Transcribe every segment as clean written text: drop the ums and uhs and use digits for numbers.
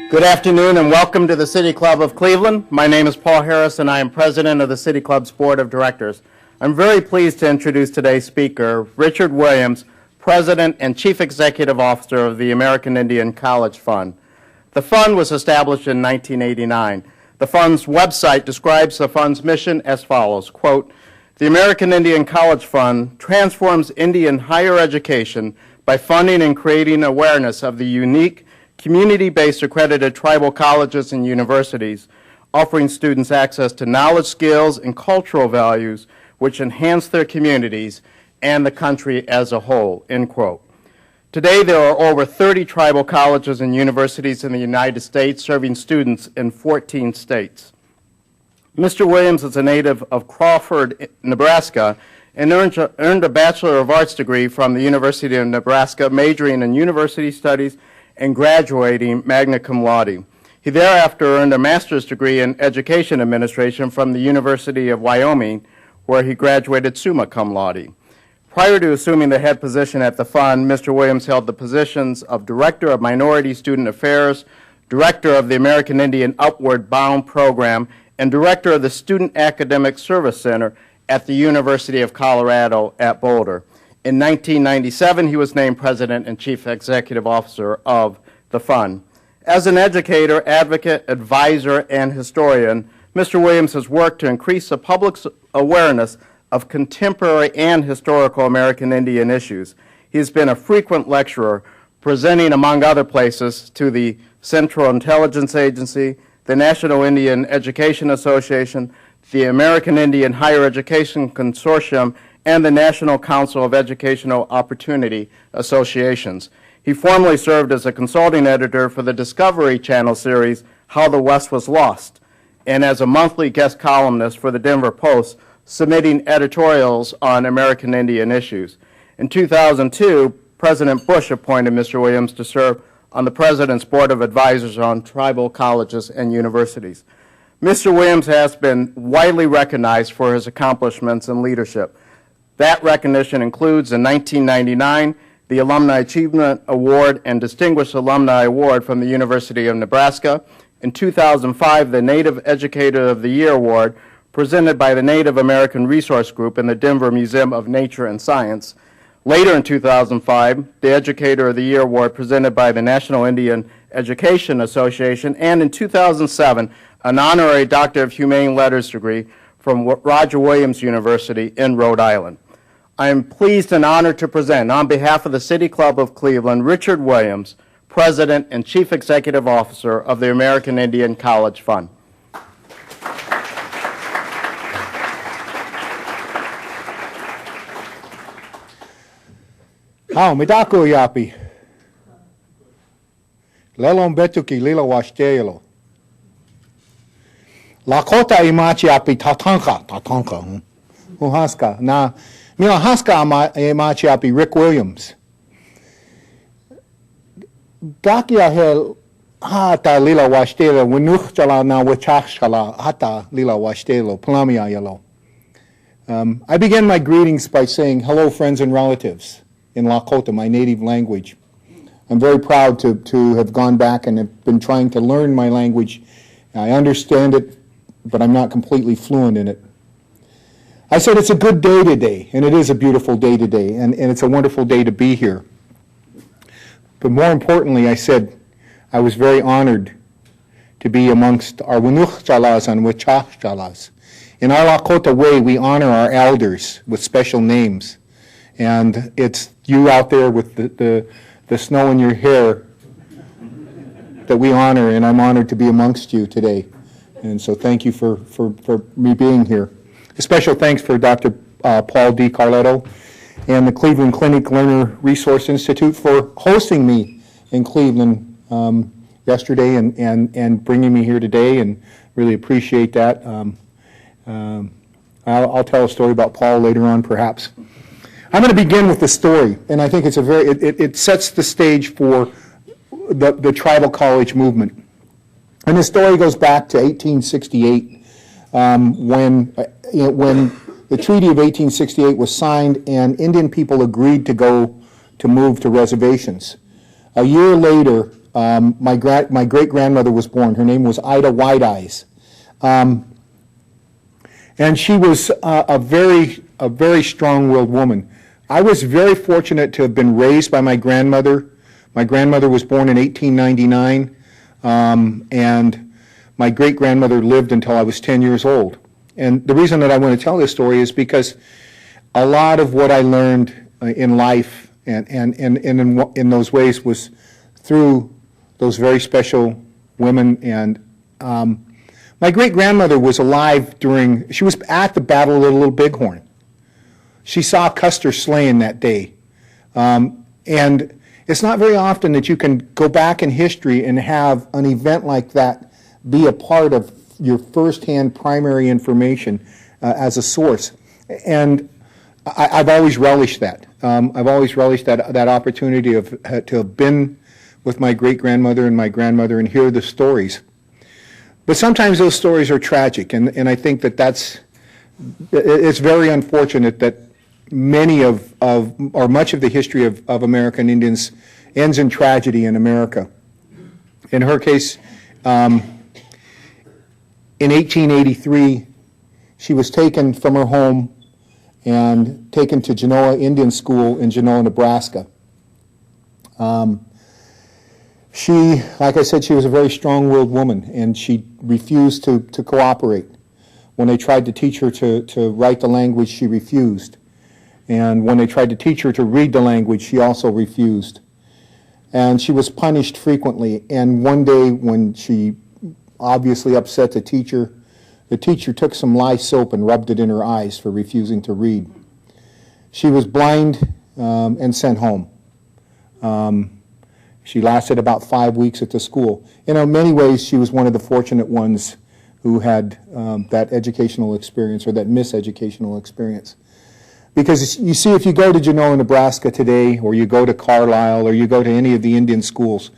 Good afternoon and welcome to the City Club of Cleveland. My name is Paul Harris and I am president of the City Club's Board of Directors. I'm very pleased to introduce today's speaker, Richard Williams, President and Chief Executive Officer of the American Indian College Fund. The fund was established in 1989. The fund's website describes the fund's mission as follows, quote, "The American Indian College Fund transforms Indian higher education by funding and creating awareness of the unique community-based accredited tribal colleges and universities, offering students access to knowledge, skills, and cultural values which enhance their communities and the country as a whole," end quote. Today, there are over 30 tribal colleges and universities in the United States serving students in 14 states. Mr. Williams is a native of Crawford, Nebraska, and earned a Bachelor of Arts degree from the University of Nebraska, majoring in University Studies and graduating magna cum laude. He thereafter earned a master's degree in Education Administration from the University of Wyoming, where he graduated summa cum laude. Prior to assuming the head position at the fund, Mr. Williams held the positions of Director of Minority Student Affairs, Director of the American Indian Upward Bound Program, and Director of the Student Academic Service Center at the University of Colorado at Boulder. In 1997, he was named President and Chief Executive Officer of the fund. As an educator, advocate, advisor, and historian, Mr. Williams has worked to increase the public's awareness of contemporary and historical American Indian issues. He has been a frequent lecturer, presenting, among other places, to the Central Intelligence Agency, the National Indian Education Association, the American Indian Higher Education Consortium, and the National Council of Educational Opportunity Associations. He formerly served as a consulting editor for the Discovery Channel series, How the West Was Lost, and as a monthly guest columnist for the Denver Post, submitting editorials on American Indian issues. In 2002, President Bush appointed Mr. Williams to serve on the President's Board of Advisors on Tribal Colleges and Universities. Mr. Williams has been widely recognized for his accomplishments and leadership. That recognition includes, in 1999, the Alumni Achievement Award and Distinguished Alumni Award from the University of Nebraska. In 2005, the Native Educator of the Year Award, presented by the Native American Resource Group in the Denver Museum of Nature and Science. Later in 2005, the Educator of the Year Award presented by the National Indian Education Association, and in 2007, an honorary Doctor of Humane Letters degree from Roger Williams University in Rhode Island. I am pleased and honored to present, on behalf of the City Club of Cleveland, Richard Williams, President and Chief Executive Officer of the American Indian College Fund. Hao midako yapi. Lelon betuki lila washtelo. Lakota imachi api tatanka. Uhaska. Na mila haska imachi api Rick Williams. Dakia hel hata lila washtelo winuch chala na wachach chala hata lila washtelo plamia yellow. I begin my greetings by saying hello, friends and relatives, in Lakota, my native language. I'm very proud to have gone back and have been trying to learn my language. I understand it, but I'm not completely fluent in it. I said it's a good day today, and it is a beautiful day today, and it's a wonderful day to be here. But more importantly, I said I was very honored to be amongst our Winuch Chalas and Wachach Chalas. In our Lakota way, we honor our elders with special names. And it's you out there with the snow in your hair that we honor, and I'm honored to be amongst you today. And so thank you for me being here. A special thanks for Dr. Paul D. Carletto and the Cleveland Clinic Learner Resource Institute for hosting me in Cleveland yesterday and bringing me here today, and really appreciate that. I'll tell a story about Paul later on, perhaps. I'm going to begin with the story, and I think it's it sets the stage for the tribal college movement. And the story goes back to 1868, when the Treaty of 1868 was signed and Indian people agreed to move to reservations. A year later, my great-grandmother was born. Her name was Ida White Eyes. And she was a very strong-willed woman. I was very fortunate to have been raised by my grandmother. My grandmother was born in 1899, and my great-grandmother lived until I was 10 years old. And the reason that I want to tell this story is because a lot of what I learned in life and in those ways was through those very special women. And my great-grandmother was alive she was at the Battle of the Little Bighorn. She saw Custer slain that day. And it's not very often that you can go back in history and have an event like that be a part of your firsthand primary information as a source. And I've always relished that. I've always relished that opportunity to have been with my great-grandmother and my grandmother and hear the stories. But sometimes those stories are tragic, and I think it's very unfortunate that many or much of the history of American Indians ends in tragedy in America. In her case, in 1883, she was taken from her home and taken to Genoa Indian School in Genoa, Nebraska. She, like I said, she was a very strong-willed woman, and she refused to cooperate. When they tried to teach her to write the language, she refused. And when they tried to teach her to read the language, she also refused. And she was punished frequently. And one day when she obviously upset the teacher took some lye soap and rubbed it in her eyes for refusing to read. She was blind and sent home. She lasted about 5 weeks at the school. In many ways, she was one of the fortunate ones who had that educational experience or that miseducational experience. Because you see, if you go to Genoa, Nebraska today, or you go to Carlisle, or you go to any of the Indian schools,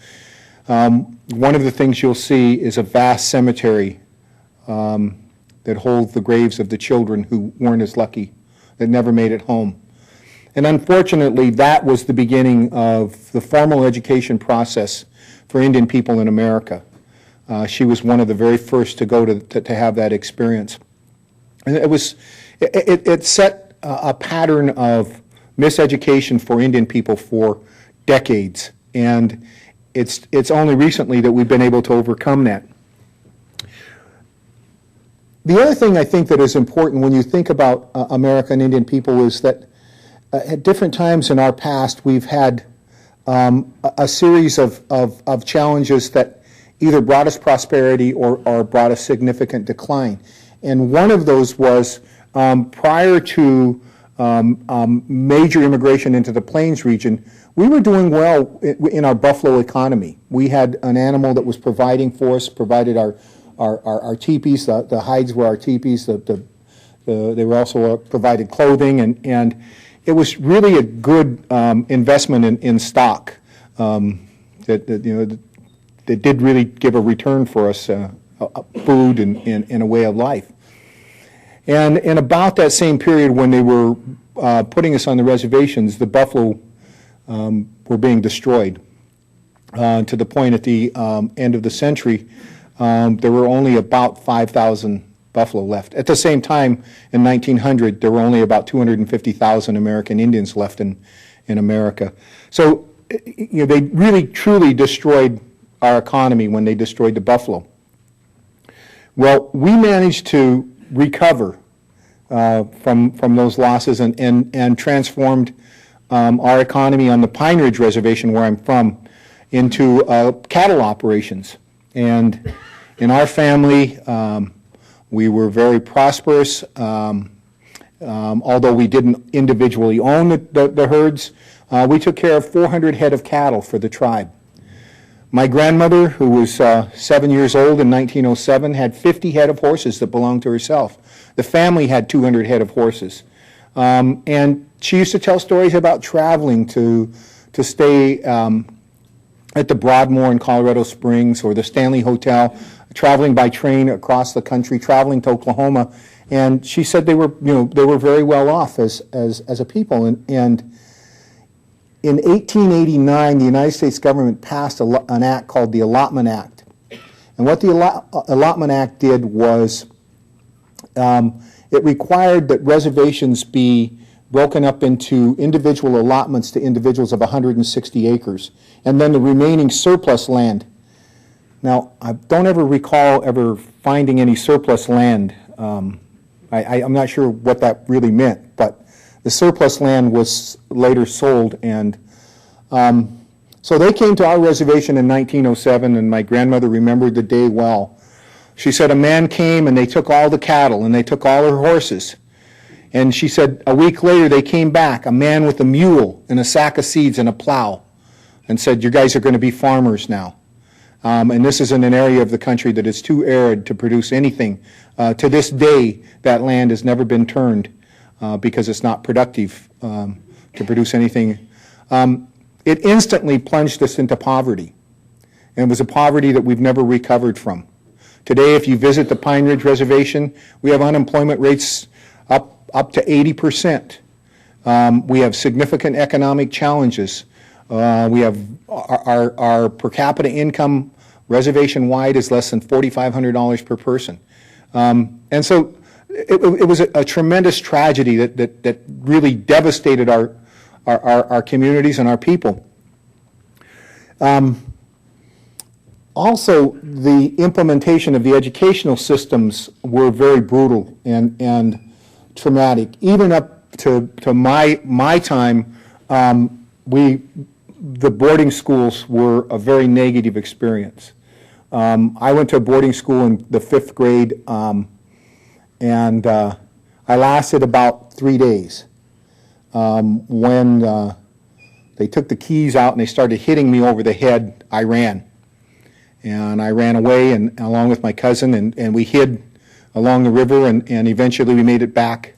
one of the things you'll see is a vast cemetery that holds the graves of the children who weren't as lucky, that never made it home. And unfortunately, that was the beginning of the formal education process for Indian people in America. She was one of the very first to go to have that experience. And it set a pattern of miseducation for Indian people for decades, and it's only recently that we've been able to overcome that. The other thing I think that is important when you think about American Indian people is that at different times in our past we've had a series of challenges that either brought us prosperity or brought us significant decline. And one of those was prior to major immigration into the Plains region, we were doing well in our buffalo economy. We had an animal that was providing for us, provided our teepees, the hides were our teepees, they were also provided clothing, and it was really a good investment in stock that did really give a return for us, food and a way of life. And in about that same period when they were putting us on the reservations, the buffalo were being destroyed to the point at the end of the century there were only about 5,000 buffalo left. At the same time, in 1900, there were only about 250,000 American Indians left in America. So they really, truly destroyed our economy when they destroyed the buffalo. Well, we managed to recover from those losses and transformed our economy on the Pine Ridge Reservation, where I'm from, into cattle operations. And in our family, we were very prosperous. Although we didn't individually own the herds, we took care of 400 head of cattle for the tribe. My grandmother, who was 7 years old in 1907, had 50 head of horses that belonged to herself. The family had 200 head of horses. And she used to tell stories about traveling to stay at the Broadmoor in Colorado Springs or the Stanley Hotel, traveling by train across the country, traveling to Oklahoma. And she said they were very well off as a people. And In 1889, the United States government passed an act called the Allotment Act. And what the Allotment Act did was it required that reservations be broken up into individual allotments to individuals of 160 acres, and then the remaining surplus land. Now, I don't ever recall ever finding any surplus land. I'm not sure what that really meant, but the surplus land was later sold, and so they came to our reservation in 1907, and my grandmother remembered the day well. She said a man came and they took all the cattle and they took all her horses. And she said a week later they came back, a man with a mule and a sack of seeds and a plow, and said, you guys are going to be farmers now. And this is in an area of the country that is too arid to produce anything. To this day, that land has never been turned because it's not productive to produce anything. It instantly plunged us into poverty. And it was a poverty that we've never recovered from. Today, if you visit the Pine Ridge Reservation, we have unemployment rates up to 80%. We have significant economic challenges. We have our per capita income reservation-wide is less than $4,500 per person. And so it was a tremendous tragedy that really devastated our communities and our people. Also, the implementation of the educational systems were very brutal and traumatic. Even up to my time, the boarding schools were a very negative experience. I went to a boarding school in the 5th grade, and I lasted about 3 days. When they took the keys out and they started hitting me over the head, I ran. And I ran away and along with my cousin, and we hid along the river, and eventually we made it back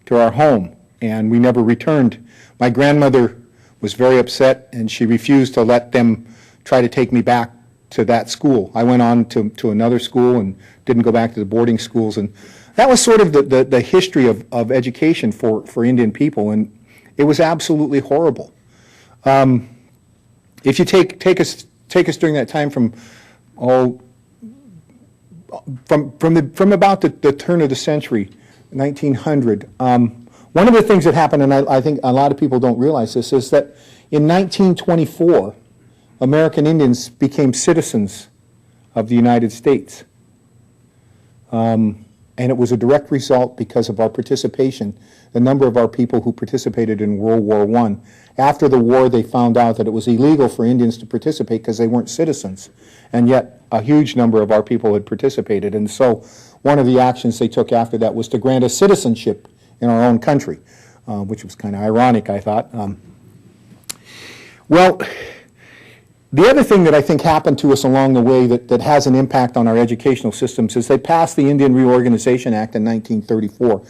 to our home, and we never returned. My grandmother was very upset, and she refused to let them try to take me back to that school. I went on to another school and didn't go back to the boarding schools, and that was sort of the history of education for Indian people, and it was absolutely horrible. If you take us during that time from about the turn of the century, 1900. One of the things that happened, and I think a lot of people don't realize this, is that in 1924, American Indians became citizens of the United States. And it was a direct result because of our participation, the number of our people who participated in World War I. After the war, they found out that it was illegal for Indians to participate because they weren't citizens. And yet, a huge number of our people had participated. And so, one of the actions they took after that was to grant us citizenship in our own country, which was kind of ironic, I thought. Well, the other thing that I think happened to us along the way that has an impact on our educational systems is they passed the Indian Reorganization Act in 1934.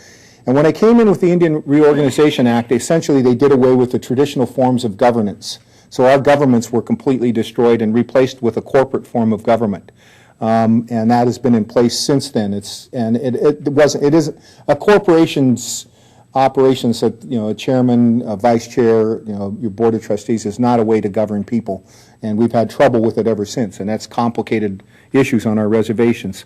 And when I came in with the Indian Reorganization Act, essentially they did away with the traditional forms of governance. So our governments were completely destroyed and replaced with a corporate form of government. And that has been in place since then. It is a corporation's operations that, a chairman, a vice chair, your board of trustees is not a way to govern people. And we've had trouble with it ever since, and that's complicated issues on our reservations.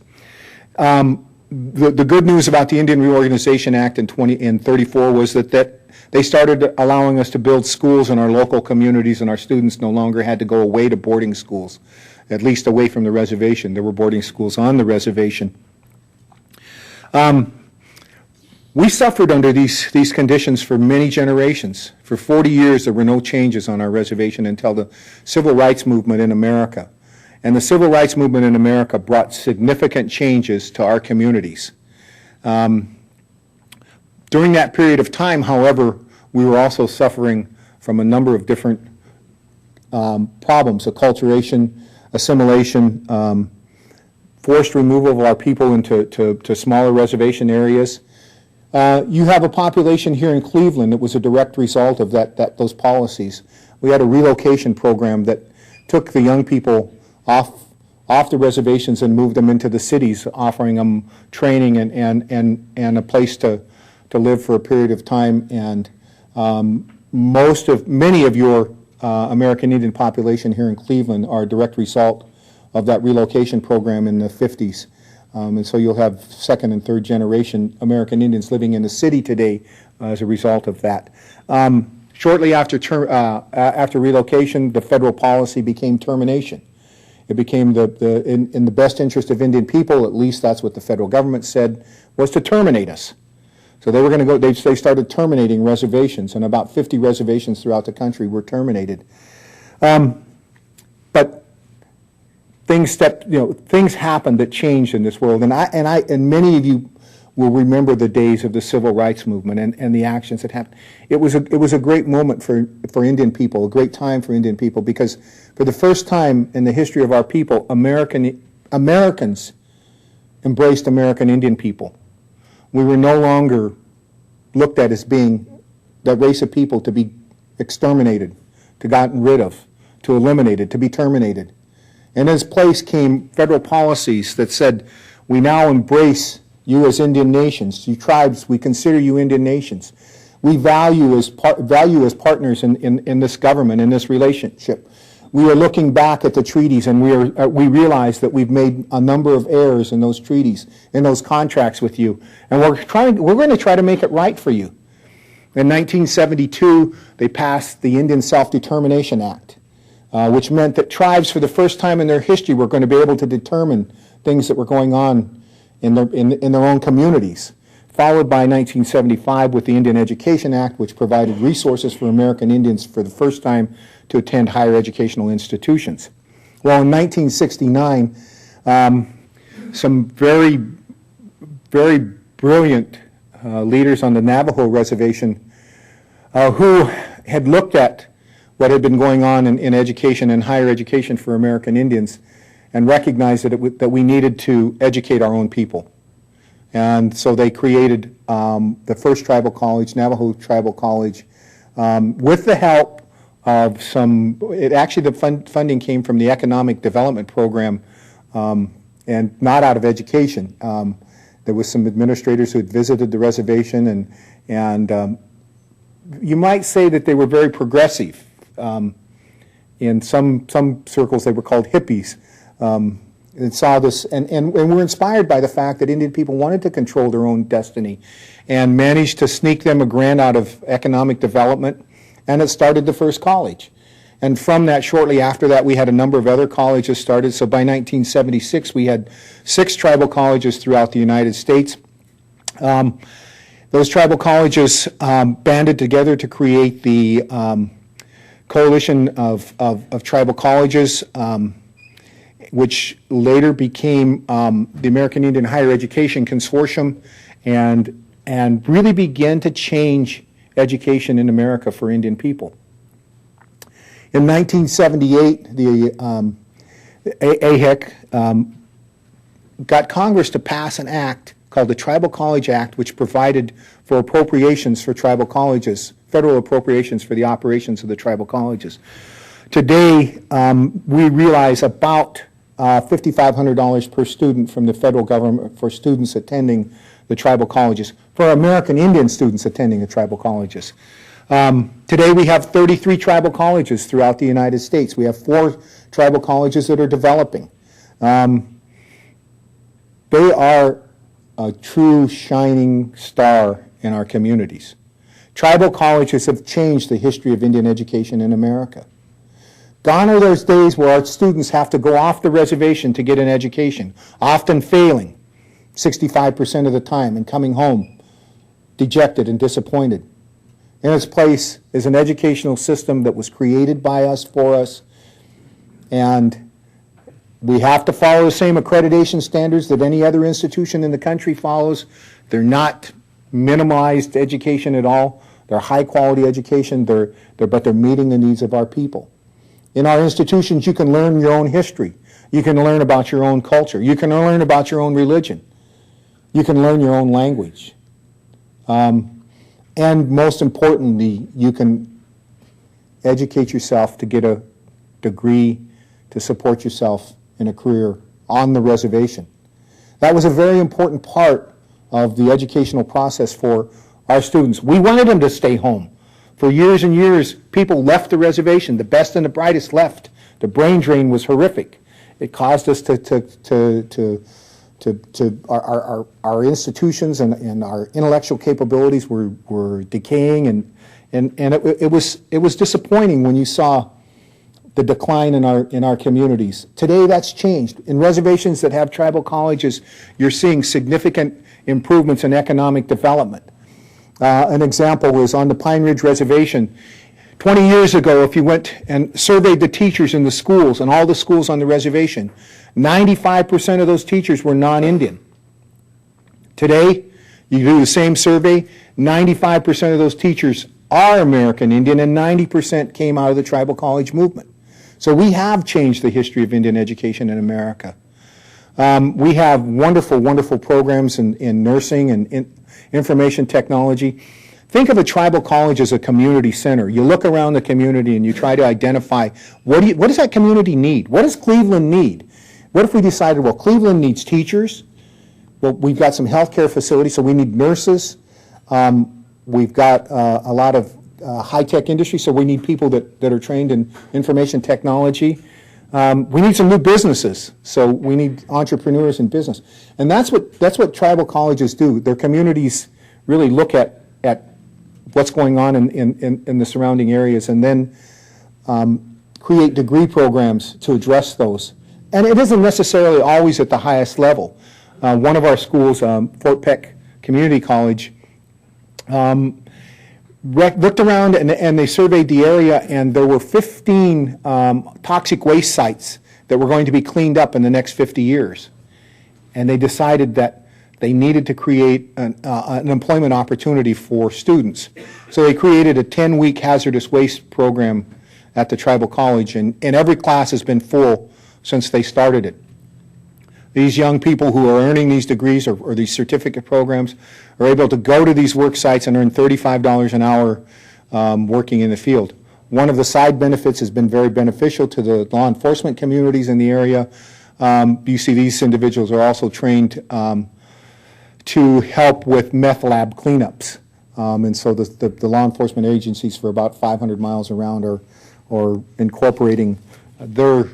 The good news about the Indian Reorganization Act in 34 was that they started allowing us to build schools in our local communities, and our students no longer had to go away to boarding schools, at least away from the reservation. There were boarding schools on the reservation. We suffered under these conditions for many generations. For 40 years, there were no changes on our reservation until the Civil Rights Movement in America. And the Civil Rights Movement in America brought significant changes to our communities. During that period of time, however, we were also suffering from a number of different problems: acculturation, assimilation, forced removal of our people into smaller reservation areas. You have a population here in Cleveland that was a direct result of those policies. We had a relocation program that took the young people off the reservations and moved them into the cities, offering them training and a place to live for a period of time. And many of your American Indian population here in Cleveland are a direct result of that relocation program in the 50s. And so you'll have second and third generation American Indians living in the city today as a result of that. Shortly after relocation, the federal policy became termination. It became in the best interest of Indian people, at least that's what the federal government said, was to terminate us. So they were going to go, they started terminating reservations, and about 50 reservations throughout the country were terminated. But things happened that changed in this world, and many of you will remember the days of the civil rights movement and the actions that happened. It was a great moment for Indian people, a great time for Indian people, because for the first time in the history of our people, Americans embraced American Indian people. We were no longer looked at as being that race of people to be exterminated, to gotten rid of, to eliminated, to be terminated. And in its place came federal policies that said, we now embrace you as Indian nations, you tribes, we consider you Indian nations. We value as partners in this government, in this relationship. We are looking back at the treaties, and we realize that we've made a number of errors in those treaties, in those contracts with you, and we're going to try to make it right for you. In 1972, they passed the Indian Self-Determination Act, which meant that tribes, for the first time in their history, were going to be able to determine things that were going on in their own communities. Followed by 1975 with the Indian Education Act, which provided resources for American Indians for the first time to attend higher educational institutions. Well, in 1969, some very, very brilliant leaders on the Navajo reservation who had looked at what had been going on in education and higher education for American Indians and recognized that we needed to educate our own people. And so they created the first tribal college, Navajo Tribal College, with the help of the funding came from the Economic Development Program and not out of education. There was some administrators who had visited the reservation, and you might say that they were very progressive. In some circles they were called hippies. And saw this, and were inspired by the fact that Indian people wanted to control their own destiny and managed to sneak them a grant out of economic development, and it started the first college. And from that, shortly after that, we had a number of other colleges started. So by 1976, we had 6 tribal colleges throughout the United States. Those tribal colleges banded together to create the Coalition of Tribal Colleges, which later became the American Indian Higher Education Consortium, and really began to change education in America for Indian people. In 1978, the AHIC got Congress to pass an act called the Tribal College Act, which provided for appropriations for tribal colleges, federal appropriations for the operations of the tribal colleges. Today, we realize about $5,500 per student from the federal government for students attending the tribal colleges, for American Indian students attending the tribal colleges. Today we have 33 tribal colleges throughout the United States. We have 4 tribal colleges that are developing. They are a true shining star in our communities. Tribal colleges have changed the history of Indian education in America. Gone are those days where our students have to go off the reservation to get an education, often failing 65% of the time and coming home dejected and disappointed. In its place is an educational system that was created by us, for us, and we have to follow the same accreditation standards that any other institution in the country follows. They're not minimized education at all. They're high quality education, but they're meeting the needs of our people. In our institutions, you can learn your own history. You can learn about your own culture. You can learn about your own religion. You can learn your own language. And most importantly, you can educate yourself to get a degree to support yourself in a career on the reservation. That was a very important part of the educational process for our students. We wanted them to stay home For years and years, people left the reservation. The best and the brightest left. The brain drain was horrific. It caused us our institutions and our intellectual capabilities were decaying, and it was disappointing when you saw the decline in our communities. Today that's changed. In reservations that have tribal colleges, you're seeing significant improvements in economic development. An example is on the Pine Ridge Reservation. 20 years ago, if you went and surveyed the teachers in the schools, and all the schools on the reservation, 95% of those teachers were non-Indian. Today, you do the same survey, 95% of those teachers are American Indian, and 90% came out of the tribal college movement. So we have changed the history of Indian education in America. We have wonderful, wonderful programs in nursing and information technology. Think of a tribal college as a community center. You look around the community and you try to identify what does that community need? What does Cleveland need? What if we decided, well, Cleveland needs teachers. Well, we've got some healthcare facilities, so we need nurses. We've got a lot of high-tech industry, so we need people that are trained in information technology. We need some new businesses, so we need entrepreneurs in business. And that's what tribal colleges do. Their communities really look at what's going on in the surrounding areas, and then create degree programs to address those. And it isn't necessarily always at the highest level. One of our schools, Fort Peck Community College, looked around and they surveyed the area, and there were 15 toxic waste sites that were going to be cleaned up in the next 50 years. And they decided that they needed to create an employment opportunity for students. So they created a 10-week hazardous waste program at the tribal college, and every class has been full since they started it. These young people who are earning these degrees or these certificate programs are able to go to these work sites and earn $35 an hour working in the field. One of the side benefits has been very beneficial to the law enforcement communities in the area. You see these individuals are also trained to help with meth lab cleanups. And so the law enforcement agencies for about 500 miles around are incorporating their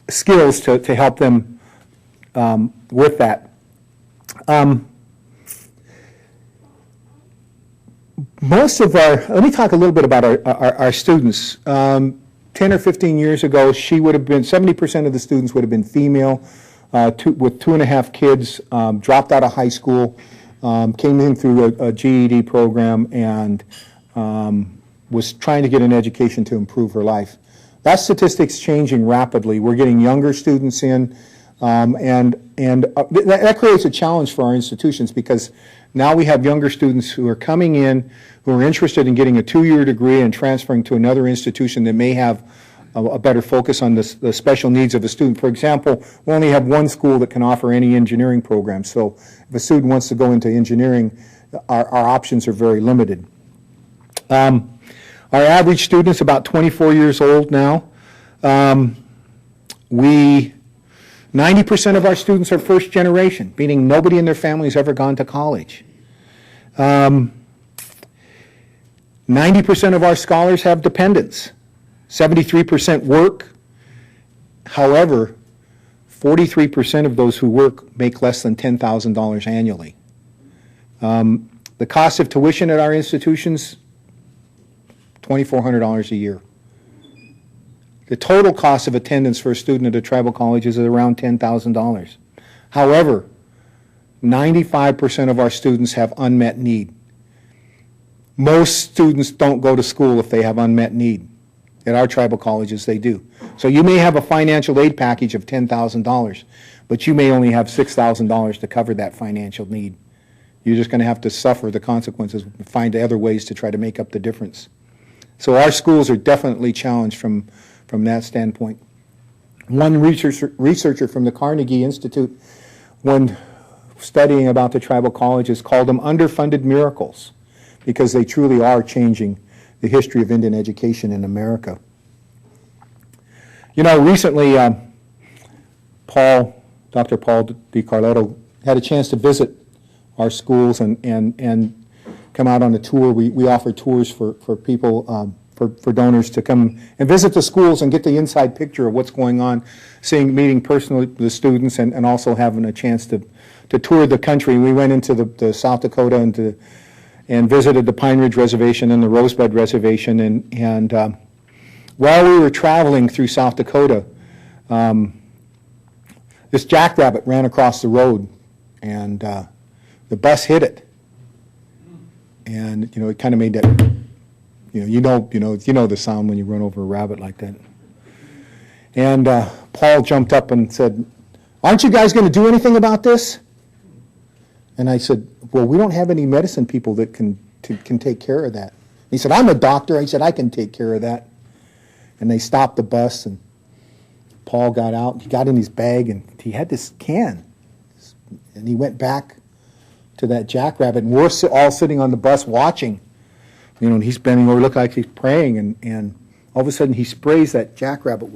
skills to help them with that. Let me talk a little bit about our students. 10 or 15 years ago, 70% of the students would have been female, with 2.5 kids, dropped out of high school, came in through a GED program, and was trying to get an education to improve her life. That statistic's changing rapidly. We're getting younger students in, and that creates a challenge for our institutions, because now we have younger students who are coming in, who are interested in getting a 2-year degree and transferring to another institution that may have a better focus on the special needs of a student. For example, we only have one school that can offer any engineering program, so if a student wants to go into engineering, our options are very limited. Our average student's about 24 years old now. 90% of our students are first generation, meaning nobody in their family has ever gone to college. 90% of our scholars have dependents. 73% work. However, 43% of those who work make less than $10,000 annually. The cost of tuition at our institutions, $2,400 a year. The total cost of attendance for a student at a tribal college is around $10,000. However, 95% of our students have unmet need. Most students don't go to school if they have unmet need. At our tribal colleges, they do. So you may have a financial aid package of $10,000, but you may only have $6,000 to cover that financial need. You're just going to have to suffer the consequences, find other ways to try to make up the difference. So our schools are definitely challenged from that standpoint. One researcher from the Carnegie Institute, when studying about the tribal colleges, called them underfunded miracles, because they truly are changing the history of Indian education in America. You know, recently, Dr. Paul DiCarletto had a chance to visit our schools and come out on a tour. We offer tours for people, for donors to come and visit the schools and get the inside picture of what's going on, meeting personally the students, and also having a chance to tour the country. We went into the South Dakota and visited the Pine Ridge Reservation and the Rosebud Reservation. And while we were traveling through South Dakota, this jackrabbit ran across the road, and the bus hit it. And it kind of made that. You know the sound when you run over a rabbit like that. And Paul jumped up and said, "Aren't you guys going to do anything about this?" And I said, "Well, we don't have any medicine people that can take care of that." He said, "I'm a doctor." I said, "I can take care of that." And they stopped the bus, and Paul got out. He got in his bag, and he had this can. And he went back to that jackrabbit, and we're all sitting on the bus watching. And he's bending over, look like he's praying, and all of a sudden he sprays that jackrabbit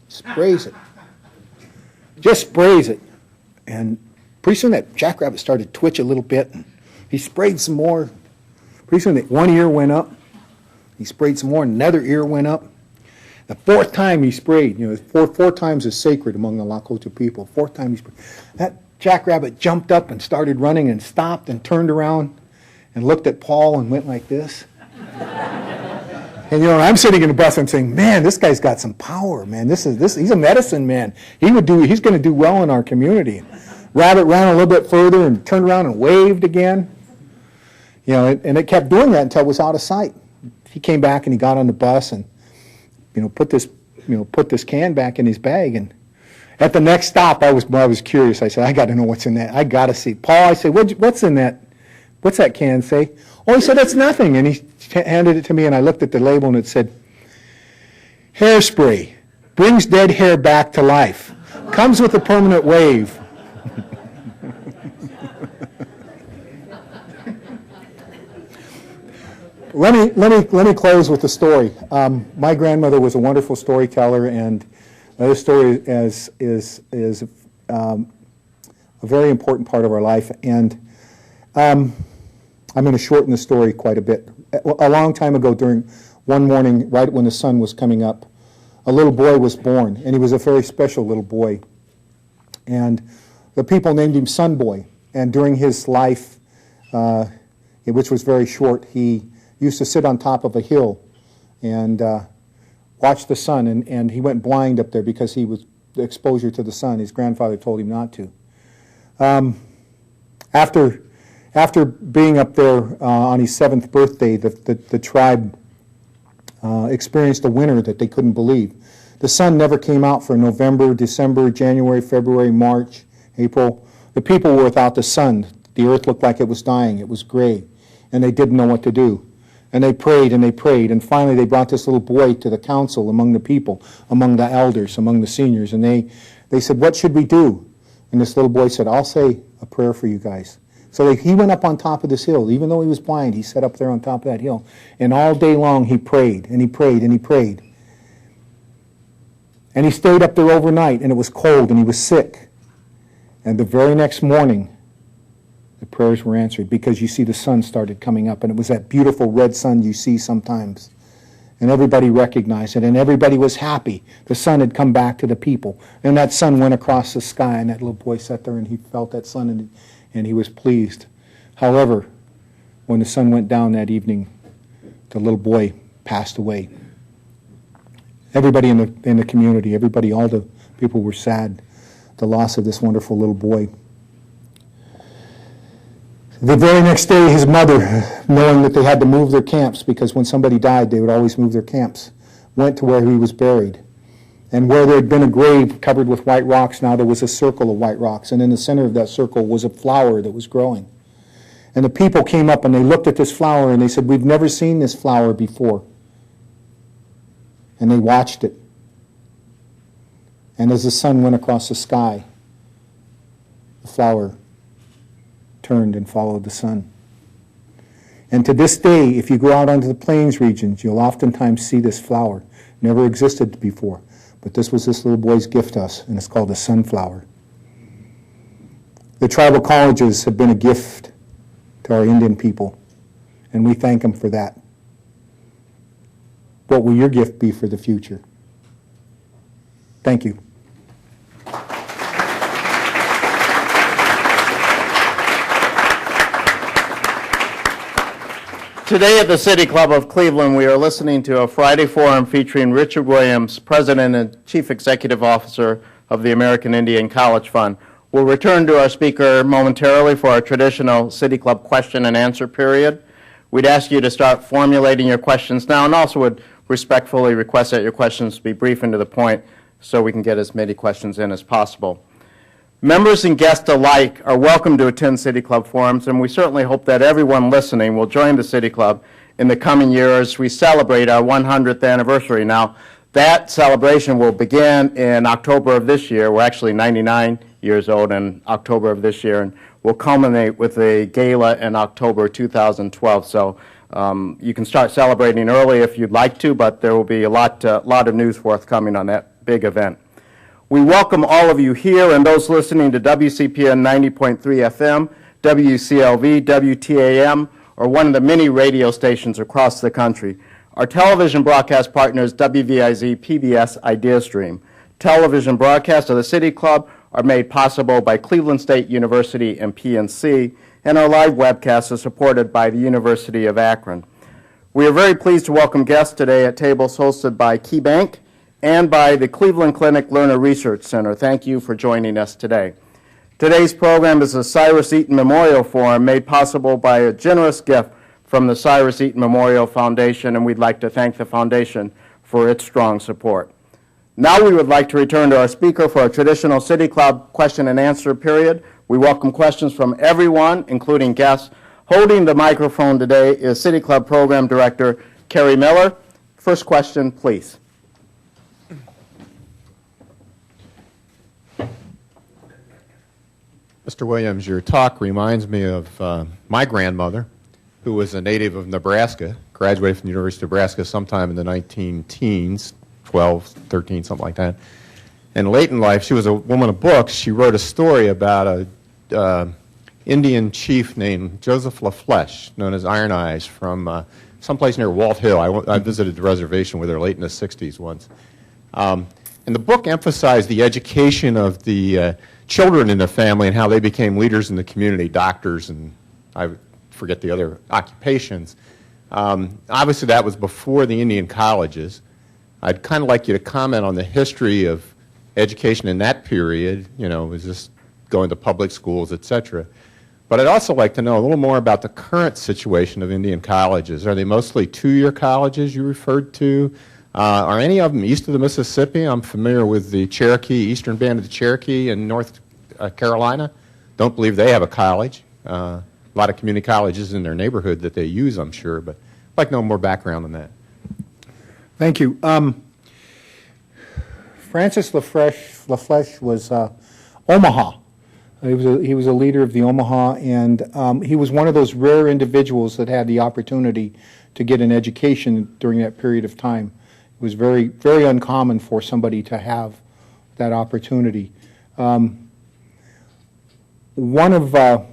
sprays it. Just sprays it. And pretty soon that jackrabbit started to twitch a little bit, and he sprayed some more. Pretty soon one ear went up. He sprayed some more, and another ear went up. The fourth time he sprayed, four times is sacred among the Lakota people. Fourth time he sprayed. That jackrabbit jumped up and started running and stopped and turned around and looked at Paul and went like this. And I'm sitting in the bus and saying, "Man, this guy's got some power, man. He's a medicine man. He's going to do well in our community." Rabbit ran a little bit further and turned around and waved again. And it kept doing that until it was out of sight. He came back and he got on the bus and put this can back in his bag. And at the next stop, I was curious. I said, "I got to know what's in that. I got to see." Paul, I said, "What's in that? What's that can say?" "Oh," he said, "It's nothing." And he handed it to me, and I looked at the label, and it said, "Hairspray, brings dead hair back to life. Comes with a permanent wave." Let me close with a story. My grandmother was a wonderful storyteller, and this story is a very important part of our life. And I'm going to shorten the story quite a bit. A long time ago, during one morning, right when the sun was coming up, a little boy was born, and he was a very special little boy. And the people named him Sun Boy. And during his life, which was very short, he used to sit on top of a hill and watch the sun. And he went blind up there because he was the exposure to the sun. His grandfather told him not to. After being up there on his 7th birthday, the tribe experienced a winter that they couldn't believe. The sun never came out for November, December, January, February, March, April. The people were without the sun. The earth looked like it was dying. It was gray, and they didn't know what to do. And they prayed, and finally they brought this little boy to the council among the people, among the elders, among the seniors, and they said, "What should we do?" And this little boy said, "I'll say a prayer for you guys." So he went up on top of this hill. Even though he was blind, he sat up there on top of that hill. And all day long he prayed, and he prayed, and he prayed. And he stayed up there overnight, and it was cold, and he was sick. And the very next morning, the prayers were answered, because you see the sun started coming up, and it was that beautiful red sun you see sometimes. And everybody recognized it, and everybody was happy. The sun had come back to the people. And that sun went across the sky, and that little boy sat there, and he felt that sun, and he was pleased. However, when the sun went down that evening, the little boy passed away. Everybody in the community, all the people were sad, the loss of this wonderful little boy. The very next day, his mother, knowing that they had to move their camps, because when somebody died, they would always move their camps, went to where he was buried. And where there had been a grave covered with white rocks, now there was a circle of white rocks. And in the center of that circle was a flower that was growing. And the people came up and they looked at this flower and they said, "We've never seen this flower before." And they watched it. And as the sun went across the sky, the flower turned and followed the sun. And to this day, if you go out onto the plains regions, you'll oftentimes see this flower. Never existed before. But this was this little boy's gift to us, and it's called the sunflower. The tribal colleges have been a gift to our Indian people. and we thank him for that. What will your gift be for the future? Thank you. Today at the City Club of Cleveland, we are listening to a Friday forum featuring Richard Williams, President and Chief Executive Officer of the American Indian College Fund. We'll return to our speaker momentarily for our traditional City Club question and answer period. We'd ask you to start formulating your questions now, and also would respectfully request that your questions be brief and to the point so we can get as many questions in as possible. Members and guests alike are welcome to attend City Club forums, and we certainly hope that everyone listening will join the City Club in the coming year as we celebrate our 100th anniversary. Now, that celebration will begin in October of this year. We're actually 99 years old in October of this year, and will culminate with a gala in October 2012. So you can start celebrating early if you'd like to, but there will be a lot of news forthcoming on that big event. We welcome all of you here and those listening to WCPN 90.3 FM, WCLV, WTAM, or one of the many radio stations across the country. Our television broadcast partner is WVIZ PBS IdeaStream. Television broadcasts of the City Club are made possible by Cleveland State University and PNC, and our live webcasts are supported by the University of Akron. We are very pleased to welcome guests today at tables hosted by KeyBank and by the Cleveland Clinic Learner Research Center. Thank you for joining us today. Today's program is the Cyrus Eaton Memorial Forum, made possible by a generous gift from the Cyrus Eaton Memorial Foundation, and we'd like to thank the foundation for its strong support. Now we would like to return to our speaker for our traditional City Club question and answer period. We welcome questions from everyone, including guests. Holding the microphone today is City Club Program Director Kerry Miller. First question, please. Mr. Williams, your talk reminds me of my grandmother, who was a native of Nebraska, graduated from the University of Nebraska sometime in the 19-teens, 12, 13, something like that. And late in life, she was a woman of books. She wrote a story about a Indian chief named Joseph LaFleche, known as Iron Eyes, from someplace near Walt Hill. I visited the reservation with her late in the 60s once. And the book emphasized the education of the children in the family and how they became leaders in the community, doctors, and I forget the other occupations. Obviously, that was before the Indian colleges. I'd kind of like you to comment on the history of education in that period. You know, was this going to public schools, et cetera. But I'd also like to know a little more about the current situation of Indian colleges. Are they mostly two-year colleges you referred to? Are any of them east of the Mississippi? I'm familiar with the Cherokee, Eastern Band of the Cherokee in North Carolina. Don't believe they have a college. A lot of community colleges in their neighborhood that they use, I'm sure, but I'd like to know more background on that. Thank you. Francis LaFleche was Omaha. He was a leader of the Omaha, and he was one of those rare individuals that had the opportunity to get an education during that period of time. It was very, very uncommon for somebody to have that opportunity. One of our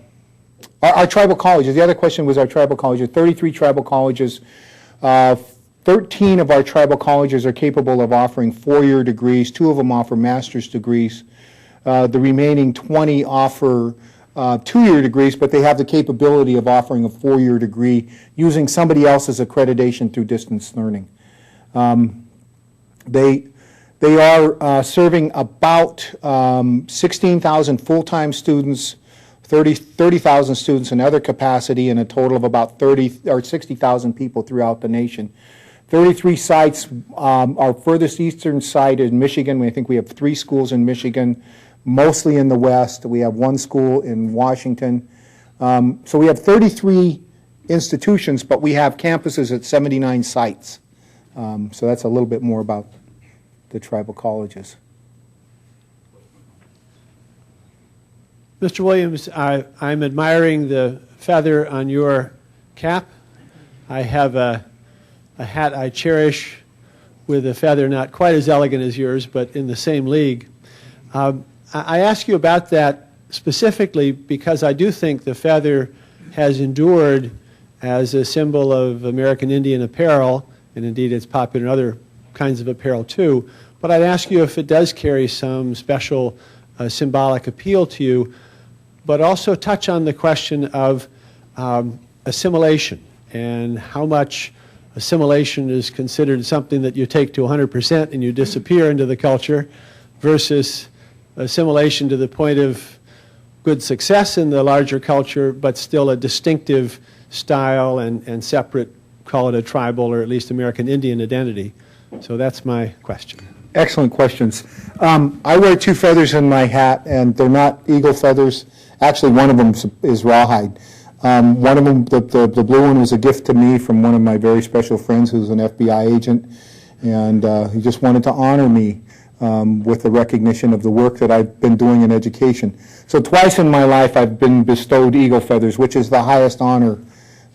tribal colleges, the other question was our tribal colleges, 33 tribal colleges. 13 of our tribal colleges are capable of offering four-year degrees. 2 of them offer master's degrees. The remaining 20 offer two-year degrees, but they have the capability of offering a four-year degree using somebody else's accreditation through distance learning. They are serving about 16,000 full-time students, 30,000 students in other capacity, and a total of about 60,000 people throughout the nation. 33 sites. Our furthest eastern site is Michigan. I think we have 3 schools in Michigan, mostly in the West. We have 1 school in Washington. So we have 33 institutions, but we have campuses at 79 sites. So that's a little bit more about the tribal colleges. Mr. Williams, I'm admiring the feather on your cap. I have a hat I cherish with a feather not quite as elegant as yours, but in the same league. I ask you about that specifically because I do think the feather has endured as a symbol of American Indian apparel, and indeed it's popular in other kinds of apparel too. But I'd ask you if it does carry some special symbolic appeal to you, but also touch on the question of assimilation and how much assimilation is considered something that you take to 100% and you disappear into the culture versus assimilation to the point of good success in the larger culture, but still a distinctive style and separate, call it a tribal or at least American Indian identity. So that's my question. Excellent questions. I wear two feathers in my hat, and they're not eagle feathers. Actually, one of them is rawhide. One of them, the blue one, was a gift to me from one of my very special friends who's an FBI agent, and he just wanted to honor me with the recognition of the work that I've been doing in education. So twice in my life I've been bestowed eagle feathers, which is the highest honor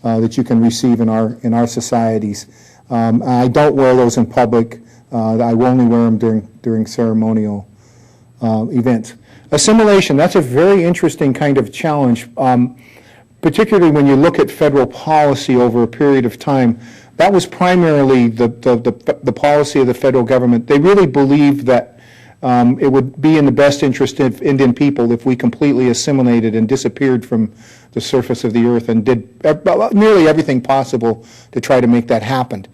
that you can receive in our societies. I don't wear those in public. I will only wear them during ceremonial events. Assimilation, that's a very interesting kind of challenge. Particularly when you look at federal policy over a period of time. That was primarily the policy of the federal government. They really believed that it would be in the best interest of Indian people if we completely assimilated and disappeared from the surface of the earth and did nearly everything possible to try to make that happen.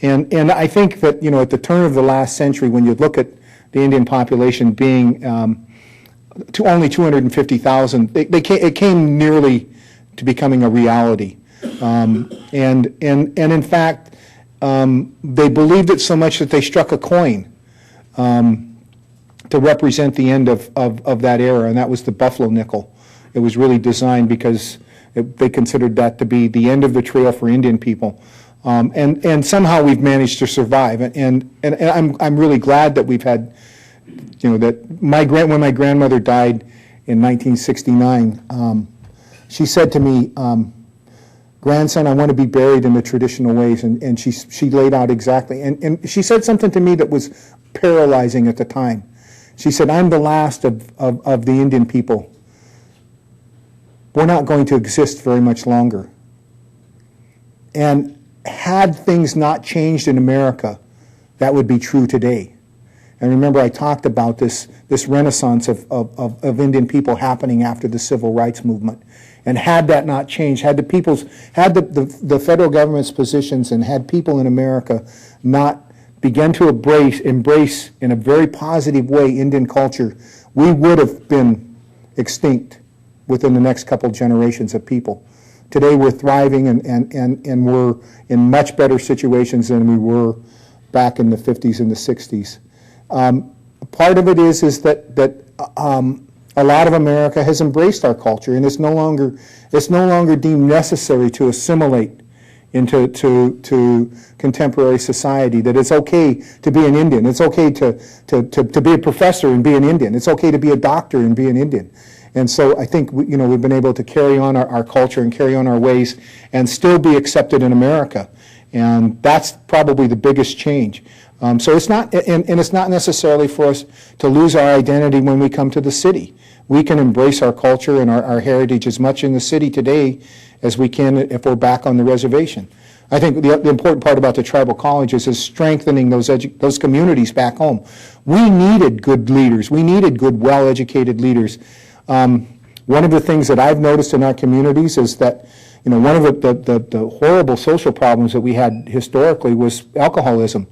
And I think that, you know, at the turn of the last century, when you look at the Indian population being to only 250,000, it came nearly to becoming a reality. And in fact, they believed it so much that they struck a coin to represent the end of that era, and that was the buffalo nickel. It was really designed because they considered that to be the end of the trail for Indian people. And somehow we've managed to survive. And I'm really glad that we've had, you know, that when my grandmother died in 1969, she said to me, grandson, I want to be buried in the traditional ways, and she laid out exactly. And she said something to me that was paralyzing at the time. She said, I'm the last of the Indian people. We're not going to exist very much longer. And had things not changed in America, that would be true today. And remember, I talked about this renaissance of Indian people happening after the Civil Rights Movement. And had that not changed, had the federal government's positions and had people in America not begun to embrace in a very positive way Indian culture, we would have been extinct within the next couple generations of people. Today we're thriving and we're in much better situations than we were back in the 50s and the 60s. Part of it is that a lot of America has embraced our culture, and it's no longer deemed necessary to assimilate into contemporary society. That it's okay to be an Indian. It's okay to be a professor and be an Indian. It's okay to be a doctor and be an Indian. And so I think we've been able to carry on our culture and carry on our ways and still be accepted in America. And that's probably the biggest change. So it's not, and it's not necessarily for us to lose our identity when we come to the city. We can embrace our culture and our heritage as much in the city today as we can if we're back on the reservation. I think the important part about the tribal colleges is strengthening those communities back home. We needed good leaders. We needed good, well-educated leaders. One of the things that I've noticed in our communities is that, one of the horrible social problems that we had historically was alcoholism.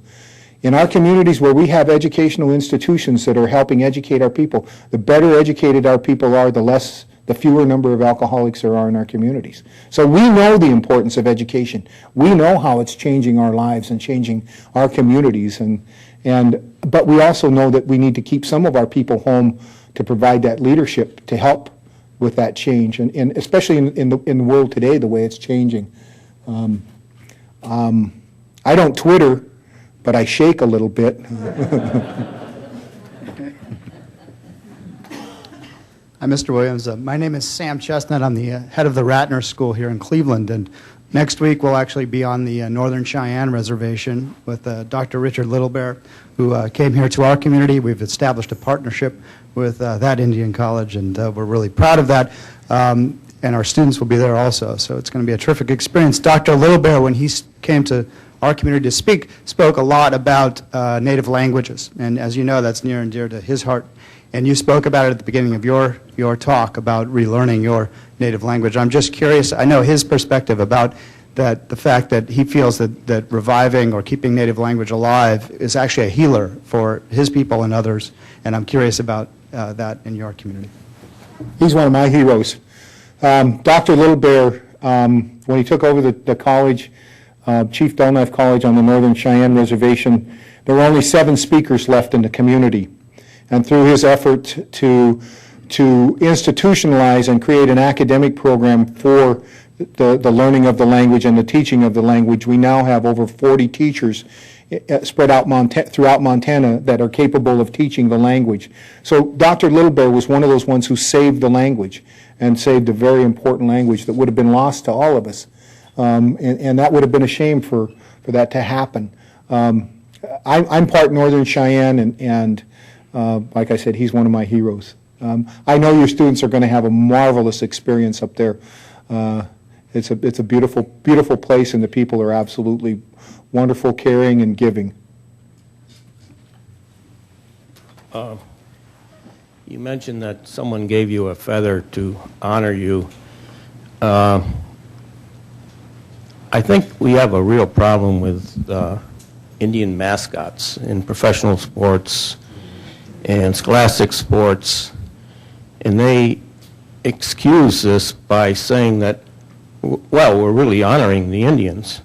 In our communities where we have educational institutions that are helping educate our people, the better educated our people are, the fewer number of alcoholics there are in our communities. So we know the importance of education. We know how it's changing our lives and changing our communities, but we also know that we need to keep some of our people home to provide that leadership to help with that change, and especially in the world today, the way it's changing. I don't Twitter, but I shake a little bit. Hi, Mr. Williams. My name is Sam Chestnut. I'm the head of the Ratner School here in Cleveland, and next week we'll actually be on the Northern Cheyenne Reservation with Dr. Richard Littlebear, who came here to our community. We've established a partnership with that Indian college, and we're really proud of that. and our students will be there also. So it's going to be a terrific experience. Dr. Littlebear, when he came to our community to speak, spoke a lot about native languages. And as you know, that's near and dear to his heart. And you spoke about it at the beginning of your talk about relearning your native language. I'm just curious, I know his perspective about that, the fact that he feels that reviving or keeping native language alive is actually a healer for his people and others. And I'm curious about that in your community. He's one of my heroes. Dr. Littlebear, when he took over the college, Chief Belknap College on the Northern Cheyenne Reservation, there were only 7 speakers left in the community. And through his effort to institutionalize and create an academic program for the learning of the language and the teaching of the language, we now have over 40 teachers spread out throughout Montana that are capable of teaching the language. So Dr. Littlebear was one of those ones who saved the language and saved a very important language that would have been lost to all of us. And that would have been a shame for that to happen. I'm part Northern Cheyenne, and like I said, he's one of my heroes. I know your students are going to have a marvelous experience up there. It's a beautiful, beautiful place, and the people are absolutely wonderful, caring, and giving. You mentioned that someone gave you a feather to honor you. I think we have a real problem with Indian mascots in professional sports and scholastic sports, and they excuse this by saying that, well, we're really honoring the Indians.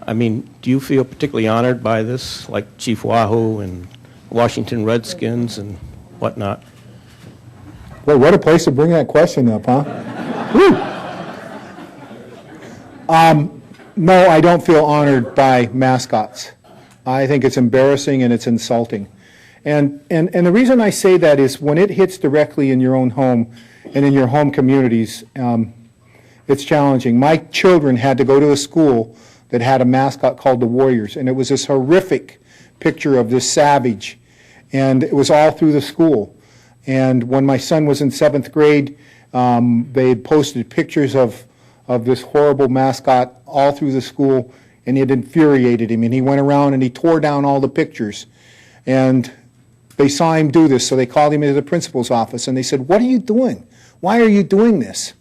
I mean, do you feel particularly honored by this, like Chief Wahoo and Washington Redskins and whatnot? Well, what a place to bring that question up, huh? No, I don't feel honored by mascots. I think it's embarrassing and it's insulting. And the reason I say that is when it hits directly in your own home and in your home communities, it's challenging. My children had to go to a school that had a mascot called the Warriors, and it was this horrific picture of this savage, and it was all through the school. And when my son was in 7th grade, they had posted pictures of this horrible mascot all through the school, and it infuriated him, and he went around and he tore down all the pictures. And they saw him do this, so they called him into the principal's office, and they said, "What are you doing? Why are you doing this?"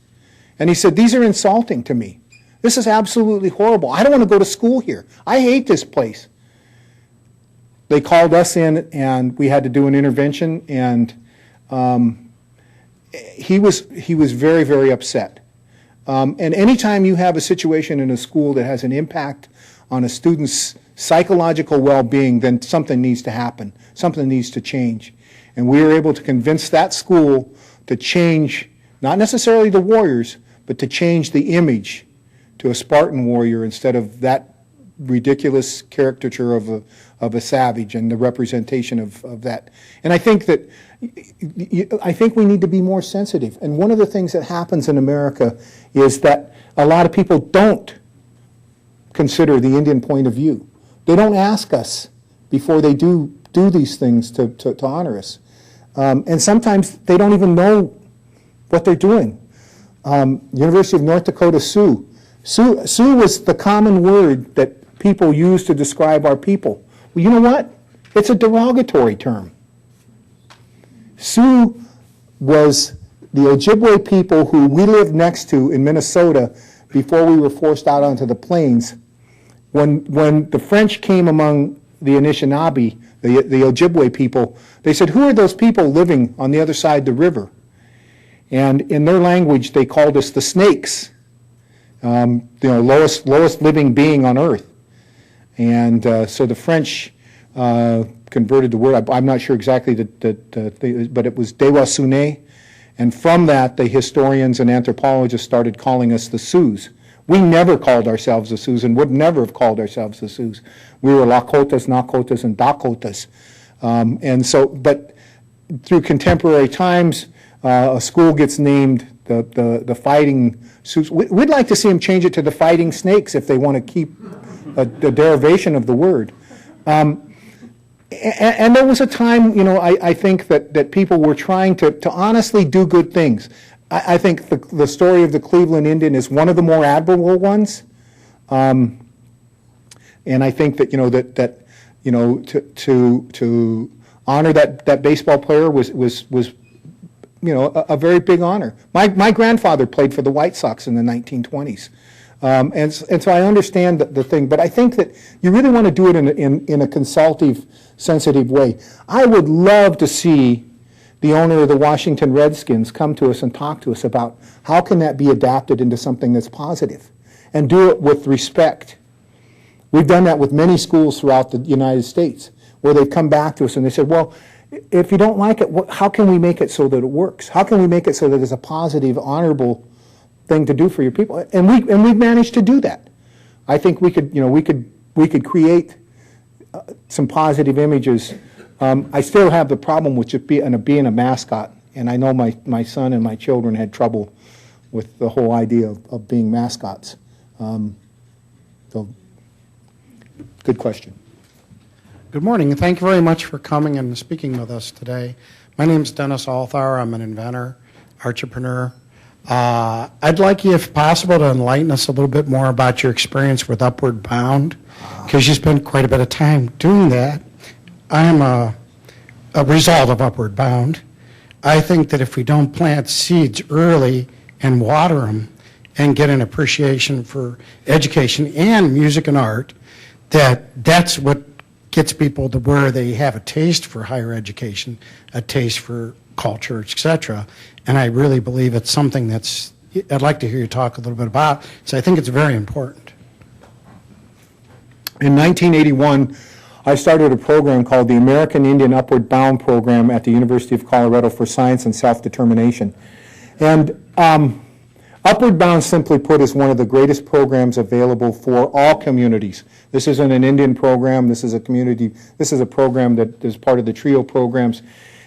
And he said, "These are insulting to me. This is absolutely horrible. I don't want to go to school here. I hate this place." They called us in, and we had to do an intervention, and he was very, very upset. And anytime you have a situation in a school that has an impact on a student's psychological well-being, then something needs to happen. Something needs to change. And we were able to convince that school to change, not necessarily the Warriors, but to change the image to a Spartan warrior instead of that ridiculous caricature of a savage and the representation of that. And I think that we need to be more sensitive. And one of the things that happens in America is that a lot of people don't consider the Indian point of view. They don't ask us before they do these things to honor us. And sometimes they don't even know what they're doing. University of North Dakota Sioux. Sioux was the common word that people use to describe our people. Well, you know what? It's a derogatory term. Sioux was the Ojibwe people who we lived next to in Minnesota before we were forced out onto the plains. When the French came among the Anishinaabe, the Ojibwe people, they said, "Who are those people living on the other side of the river?" And in their language, they called us the snakes, lowest living being on earth. And so the French converted the word. I'm not sure exactly, but it was Dewa Sune. And from that, the historians and anthropologists started calling us the Sioux. We never called ourselves the Sioux and would never have called ourselves the Sioux. We were Lakotas, Nakotas, and Dakotas. And so, but through contemporary times, a school gets named the Fighting Sioux. We'd like to see them change it to the Fighting Snakes if they want to keep a derivation of the word. And there was a time, I think that people were trying to honestly do good things. I think the story of the Cleveland Indian is one of the more admirable ones. And I think that, to honor that baseball player was a very big honor. My grandfather played for the White Sox in the 1920s. And so I understand the thing, but I think that you really want to do it in a consultative, sensitive way. I would love to see the owner of the Washington Redskins come to us and talk to us about how can that be adapted into something that's positive, and do it with respect. We've done that with many schools throughout the United States, where they've come back to us and they said, well, if you don't like it, how can we make it so that it works? How can we make it so that it's a positive, honorable thing to do for your people? And we've managed to do that. I think we could create some positive images. I still have the problem with just being a mascot, and I know my son and my children had trouble with the whole idea of being mascots. So, good question. Good morning, and thank you very much for coming and speaking with us today. My name is Dennis Althauer. I'm an inventor, entrepreneur. I'd like you, if possible, to enlighten us a little bit more about your experience with Upward Bound, because you spent quite a bit of time doing that. I am a result of Upward Bound. I think that if we don't plant seeds early and water them and get an appreciation for education and music and art, that's what gets people to where they have a taste for higher education, a taste for culture, etc. And I really believe it's something I'd like to hear you talk a little bit about, so I think it's very important. In 1981, I started a program called the American Indian Upward Bound Program at the University of Colorado for Science and Self-Determination. And Upward Bound, simply put, is one of the greatest programs available for all communities. This isn't an Indian program. This is a program that is part of the TRIO programs.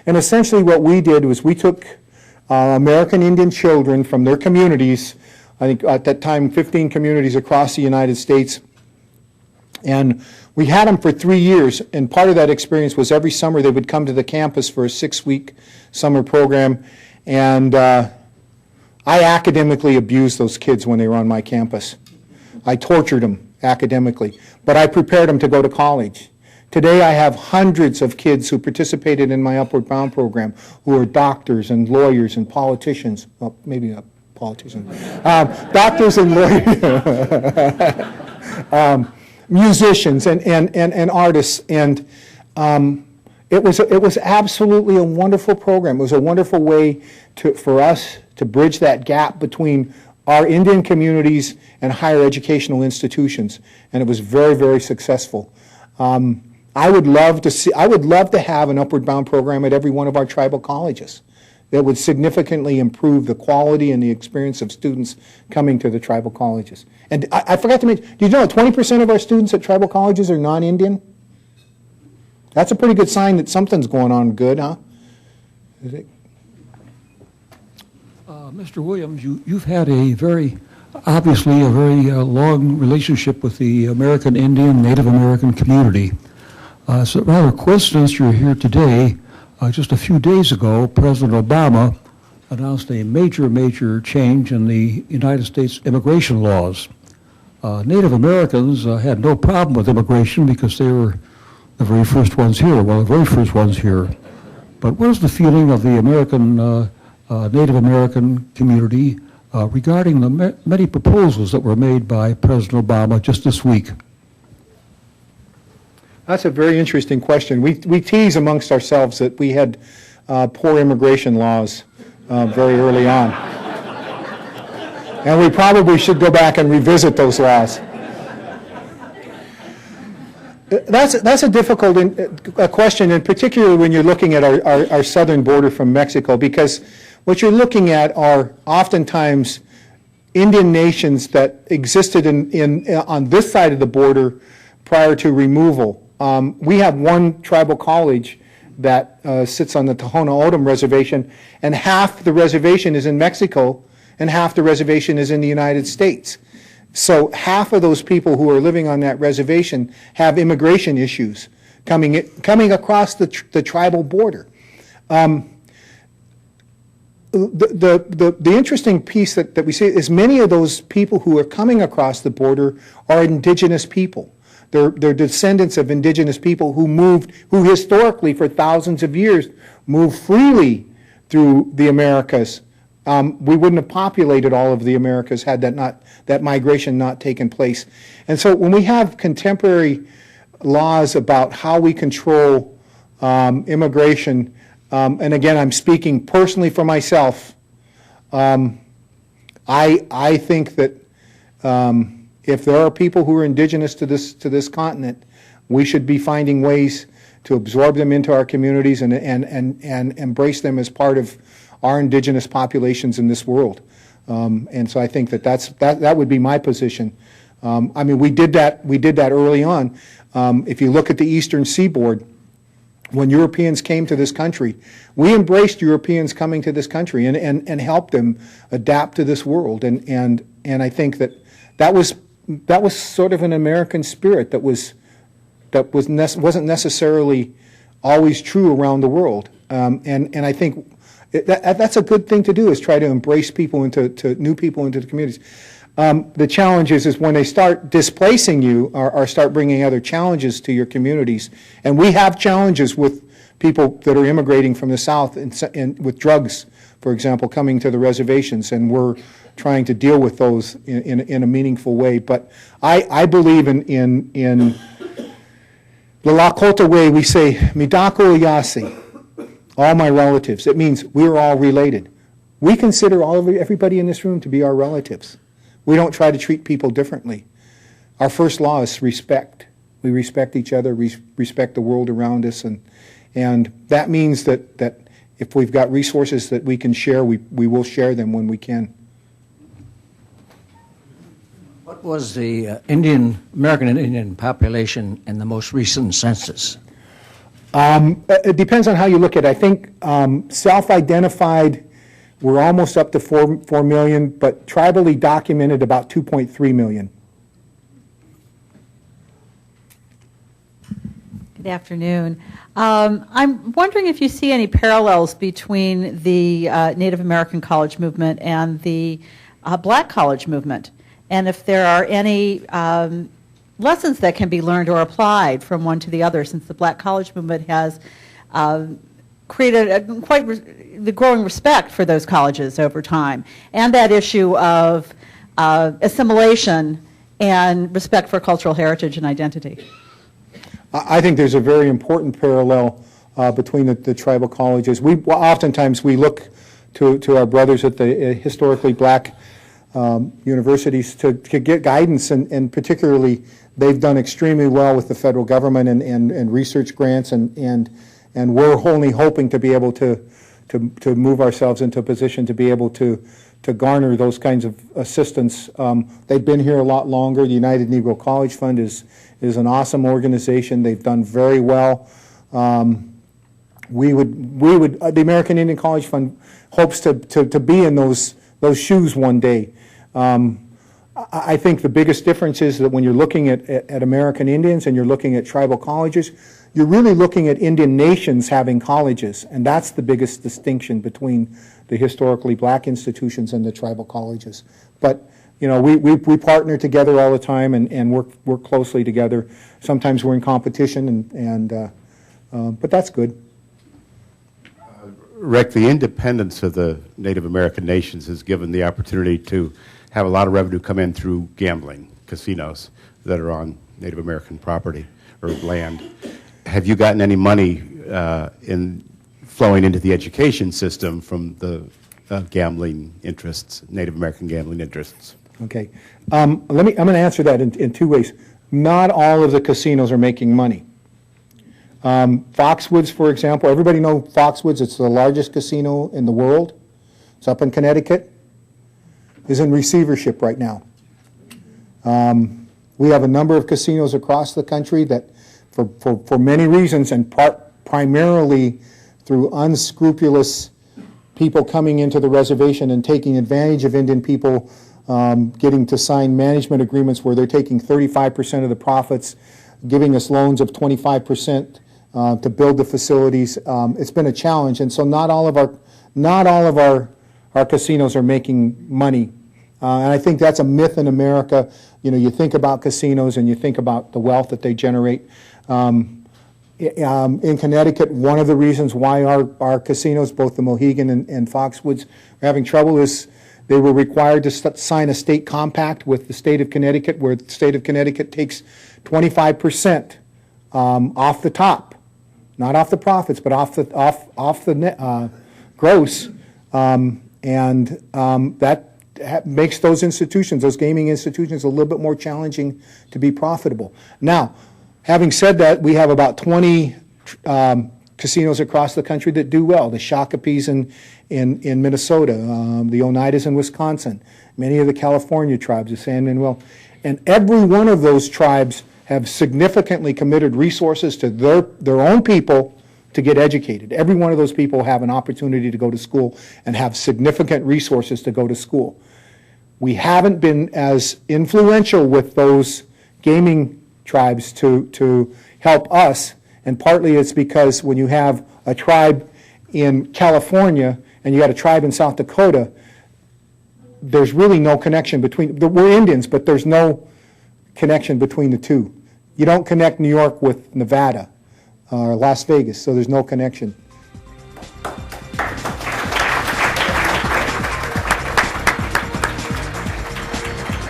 And essentially what we did was we took American Indian children from their communities, I think at that time 15 communities across the United States, and we had them for 3 years, and part of that experience was every summer they would come to the campus for a 6-week summer program, and I academically abused those kids when they were on my campus. I tortured them academically, but I prepared them to go to college. Today I have hundreds of kids who participated in my Upward Bound program who are doctors and lawyers and politicians. Well, maybe not politicians. Doctors and lawyers. Musicians and artists. And it was absolutely a wonderful program. It was a wonderful way for us to bridge that gap between our Indian communities and higher educational institutions, and it was very, very successful. I would love to have an Upward Bound program at every one of our tribal colleges that would significantly improve the quality and the experience of students coming to the tribal colleges. And I forgot to mention, do you know 20% of our students at tribal colleges are non-Indian? That's a pretty good sign that something's going on good, huh? Mr. Williams, you've had obviously a very long relationship with the American Indian, Native American community. It's a rather coincidence you're here today. Just a few days ago, President Obama announced a major change in the United States immigration laws. Native Americans had no problem with immigration because they were the very first ones here, But what is the feeling of the Native American community regarding the many proposals that were made by President Obama just this week? That's a very interesting question. We tease amongst ourselves that we had poor immigration laws very early on. And we probably should go back and revisit those laws. That's a difficult question, and particularly when you're looking at our southern border from Mexico, because what you're looking at are oftentimes Indian nations that existed on this side of the border prior to removal. We have one tribal college that sits on the Tohono O'odham reservation, and half the reservation is in Mexico, and half the reservation is in the United States. So half of those people who are living on that reservation have immigration issues coming across the tribal border. the interesting piece that we see is many of those people who are coming across the border are indigenous people. They're descendants of indigenous people who historically for thousands of years moved freely through the Americas. We wouldn't have populated all of the Americas had that migration not taken place. And so when we have contemporary laws about how we control immigration, and again, I'm speaking personally for myself, I think that if there are people who are indigenous to this continent, we should be finding ways to absorb them into our communities and embrace them as part of our indigenous populations in this world. And so I think that would be my position. I mean, we did that early on. If you look at the Eastern Seaboard, when Europeans came to this country, we embraced Europeans coming to this country and helped them adapt to this world. And I think that was sort of an American spirit that wasn't necessarily always true around the world. And I think that's a good thing to do, is try to embrace people to new people into the communities. The challenge is when they start displacing you or start bringing other challenges to your communities, and we have challenges with people that are immigrating from the South and with drugs, for example, coming to the reservations, and we're trying to deal with those in a meaningful way. But I believe in the Lakota way. We say, Midako Yasi, all my relatives. It means we're all related. We consider everybody in this room to be our relatives. We don't try to treat people differently. Our first law is respect. We respect each other, respect the world around us, and that means that if we've got resources that we can share, we will share them when we can. What was the American Indian population in the most recent census? It depends on how you look at it. I think self-identified, we're almost up to 4 million, but tribally documented about 2.3 million. Good afternoon. I'm wondering if you see any parallels between the Native American college movement and the Black college movement, and if there are any lessons that can be learned or applied from one to the other, since the Black college movement has created the growing respect for those colleges over time, and that issue of assimilation and respect for cultural heritage and identity. I think there's a very important parallel between the tribal colleges. Oftentimes we look to our brothers at the historically Black universities to get guidance, and particularly they've done extremely well with the federal government and research grants, and we're only hoping to be able to move ourselves into a position to be able to garner those kinds of assistance. They've been here a lot longer. The United Negro College Fund is an awesome organization. They've done very well. The American Indian College Fund hopes to be in those shoes one day. I think the biggest difference is that when you're looking at American Indians and you're looking at tribal colleges, you're really looking at Indian nations having colleges, and that's the biggest distinction between the historically Black institutions and the tribal colleges. But you know, we partner together all the time and work closely together. Sometimes we're in competition, but that's good. Rick, the independence of the Native American nations has given the opportunity to have a lot of revenue come in through gambling, casinos that are on Native American property or land. Have you gotten any money flowing into the education system from the gambling interests, Native American gambling interests? Okay, I'm going to answer that in two ways. Not all of the casinos are making money. Foxwoods, for example, everybody know Foxwoods. It's the largest casino in the world. It's up in Connecticut. Is in receivership right now. We have a number of casinos across the country that, for many reasons, and primarily through unscrupulous people coming into the reservation and taking advantage of Indian people, getting to sign management agreements where they're taking 35% of the profits, giving us loans of 25% to build the facilities. It's been a challenge, and so not all of our our casinos are making money. And I think that's a myth in America. You know, you think about casinos and you think about the wealth that they generate. In Connecticut, one of the reasons why our casinos, both the Mohegan and Foxwoods, are having trouble is they were required to sign a state compact with the state of Connecticut, where the state of Connecticut takes 25% off the top, not off the profits, but off the net, gross, and that makes those institutions, those gaming institutions, a little bit more challenging to be profitable. Now, having said that, we have about 20 casinos across the country that do well. The Shakopees in Minnesota, the Oneidas in Wisconsin, many of the California tribes, the San Manuel. And every one of those tribes have significantly committed resources to their own people to get educated. Every one of those people have an opportunity to go to school and have significant resources to go to school. We haven't been as influential with those gaming tribes to help us, and partly it's because when you have a tribe in California and you got a tribe in South Dakota, there's really no connection between, we're Indians, but there's no connection between the two. You don't connect New York with Nevada or Las Vegas, so there's no connection.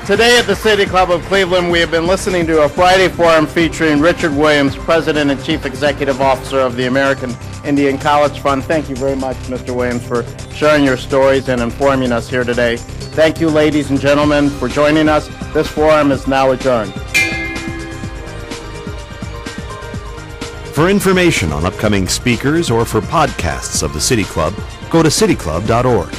Today at the City Club of Cleveland, we have been listening to a Friday forum featuring Richard Williams, President and Chief Executive Officer of the American Indian College Fund. Thank you very much, Mr. Williams, for sharing your stories and informing us here today. Thank you, ladies and gentlemen, for joining us. This forum is now adjourned. For information on upcoming speakers or for podcasts of the City Club, go to cityclub.org.